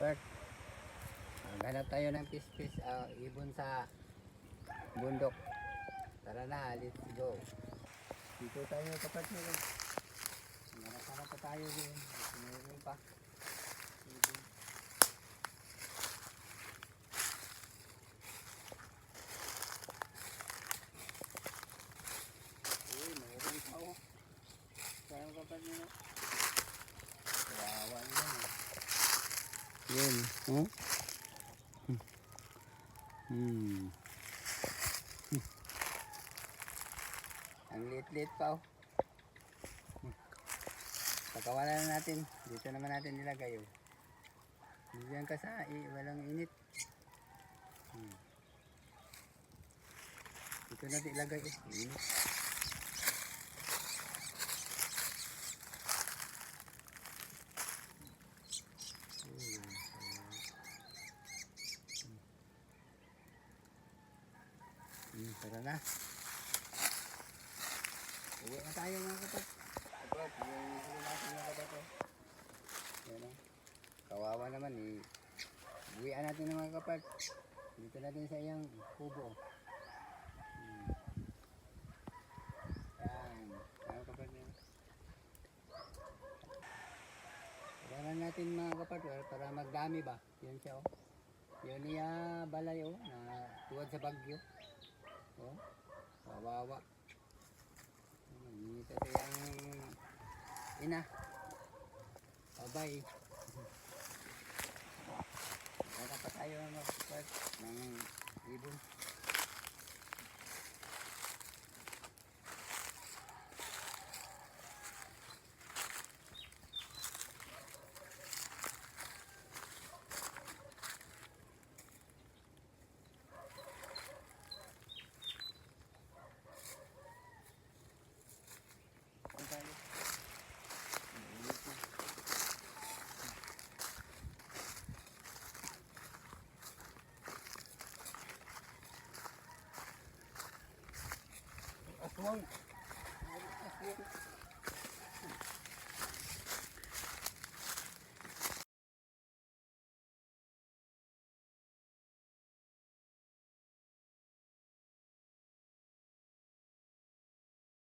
kapag maghanap tayo ng fish ibon sa bundok. Tara na, let's go. Dito tayo kapag hanap pa tayo din. Mayroon pa. Ibon. Uy, mayroon pa oh. Saan kapag nyo? Kawawa naman eh. Yun, oh. Ang liit-liit pa oh. Pagkawala na natin, dito naman natin nilagay oh. Diyan ka sa walang init. Dito natin ilagay oh. Init. Tara na. Uwi na tayo mga kapag. Yung huli natin mga kapag oh. Yan oh. Kawawa naman eh. Uwian natin ng mga kapag. Dito natin sa iyang kubo. Yan. Mga kapag yan. Paralan natin mga kapag para magdami ba. Yan siya oh. Yun niya balay oh. Na tuwad sa bagyo. Oh. Kawawa. Dito sa iyang ina. Bye-bye. Wala pa tayo mag-start ng ibon. Aswang.